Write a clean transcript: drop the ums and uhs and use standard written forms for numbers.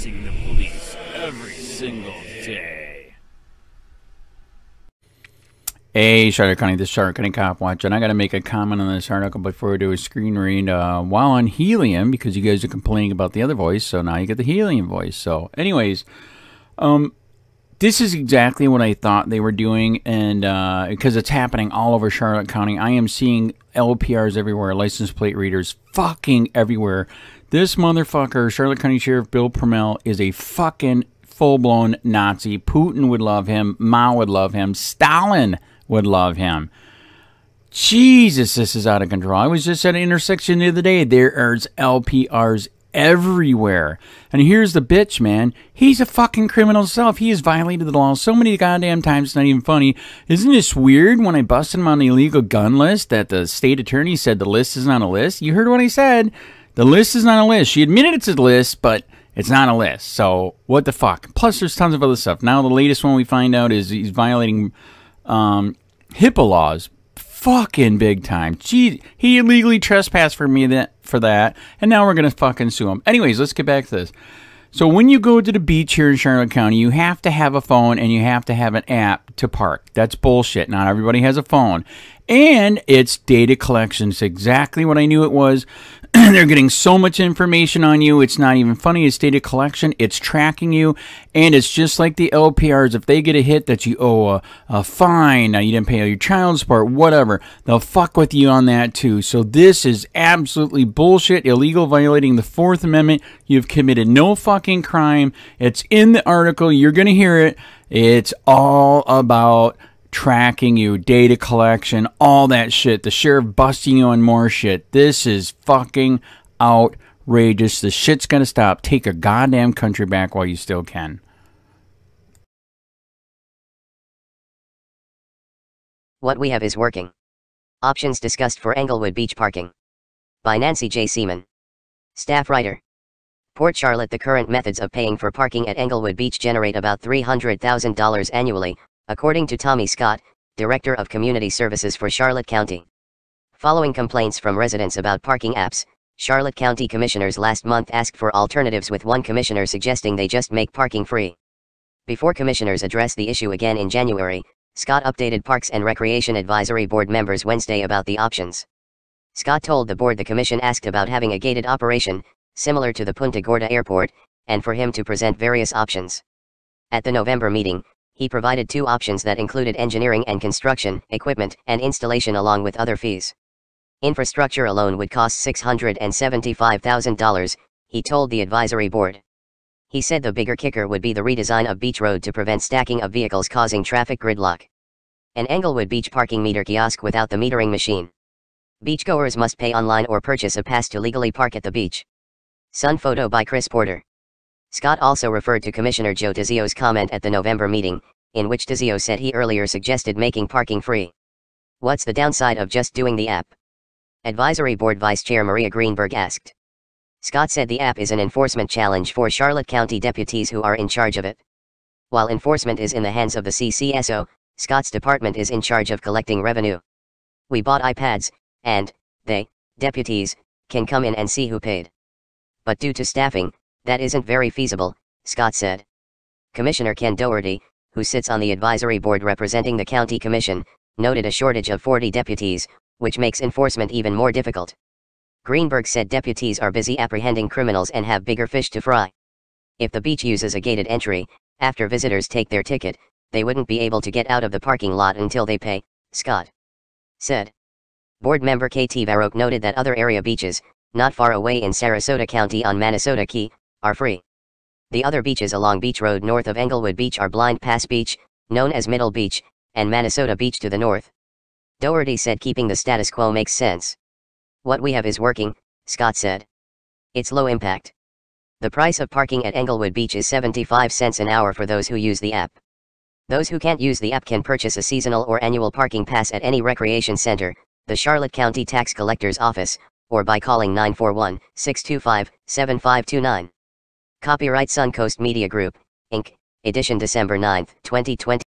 facing the police every single day. Hey, Charlotte County, this is Charlotte County Cop Watch, and I got to make a comment on this article before we do a screen read. While on helium, because you guys are complaining about the other voice, so now you get the helium voice. So, anyways, this is exactly what I thought they were doing, and because it's happening all over Charlotte County. I am seeing LPRs everywhere, license plate readers fucking everywhere. This motherfucker, Charlotte County Sheriff Bill Prummell, is a fucking full-blown Nazi. Putin would love him. Mao would love him. Stalin would love him. Jesus, this is out of control. I was just at an intersection the other day. There's LPRs everywhere. And here's the bitch, man. He's a fucking criminal himself. He has violated the law so many goddamn times, it's not even funny. Isn't this weird when I busted him on the illegal gun list that the state attorney said the list is not a list? You heard what I said. The list is not a list. She admitted it's a list, but it's not a list. So, what the fuck? Plus, there's tons of other stuff. Now, the latest one we find out is he's violating HIPAA laws. Fucking big time. Gee, he illegally trespassed for that, and now we're going to fucking sue him. Anyways, let's get back to this. So, when you go to the beach here in Charlotte County, you have to have a phone and you have to have an app to park. That's bullshit. Not everybody has a phone. And it's data collection. It's exactly what I knew it was. They're getting so much information on you. It's not even funny. It's data collection. It's tracking you. And it's just like the LPRs. If they get a hit that you owe a fine, you didn't pay all your child support, whatever, they'll fuck with you on that too. So this is absolutely bullshit, illegal, violating the Fourth Amendment. You've committed no fucking crime. It's in the article. You're going to hear it. It's all about tracking you, data collection, all that shit. The sheriff busting you on more shit. This is fucking outrageous. The shit's gonna stop. Take a goddamn country back while you still can. What we have is working. Options discussed for Englewood Beach parking. By Nancy J. Seaman. Staff writer. Port Charlotte. The current methods of paying for parking at Englewood Beach generate about $300,000 annually, according to Tommy Scott, Director of Community Services for Charlotte County. Following complaints from residents about parking apps, Charlotte County commissioners last month asked for alternatives, with one commissioner suggesting they just make parking free. Before commissioners addressed the issue again in January, Scott updated Parks and Recreation Advisory Board members Wednesday about the options. Scott told the board the commission asked about having a gated operation, similar to the Punta Gorda Airport, and for him to present various options. At the November meeting, he provided two options that included engineering and construction, equipment, and installation along with other fees. Infrastructure alone would cost $675,000, he told the advisory board. He said the bigger kicker would be the redesign of Beach Road to prevent stacking of vehicles causing traffic gridlock. An Englewood Beach parking meter kiosk without the metering machine. Beachgoers must pay online or purchase a pass to legally park at the beach. Sun photo by Chris Porter. Scott also referred to Commissioner Joe Tizio's comment at the November meeting, in which Tizio said he earlier suggested making parking free. What's the downside of just doing the app? Advisory Board Vice Chair Maria Greenberg asked. Scott said the app is an enforcement challenge for Charlotte County deputies who are in charge of it. While enforcement is in the hands of the CCSO, Scott's department is in charge of collecting revenue. We bought iPads, and they, deputies, can come in and see who paid. But due to staffing, that isn't very feasible, Scott said. Commissioner Ken Doherty, who sits on the advisory board representing the county commission, noted a shortage of 40 deputies, which makes enforcement even more difficult. Greenberg said deputies are busy apprehending criminals and have bigger fish to fry. If the beach uses a gated entry, after visitors take their ticket, they wouldn't be able to get out of the parking lot until they pay, Scott said. Board member KT Varrock noted that other area beaches, not far away in Sarasota County on Manasota Key, are free. The other beaches along Beach Road north of Englewood Beach are Blind Pass Beach, known as Middle Beach, and Manasota Beach to the north. Doherty said keeping the status quo makes sense. What we have is working, Scott said. It's low impact. The price of parking at Englewood Beach is 75 cents an hour for those who use the app. Those who can't use the app can purchase a seasonal or annual parking pass at any recreation center, the Charlotte County Tax Collector's Office, or by calling 941-625-7529. Copyright Suncoast Media Group, Inc., edition December 9, 2020.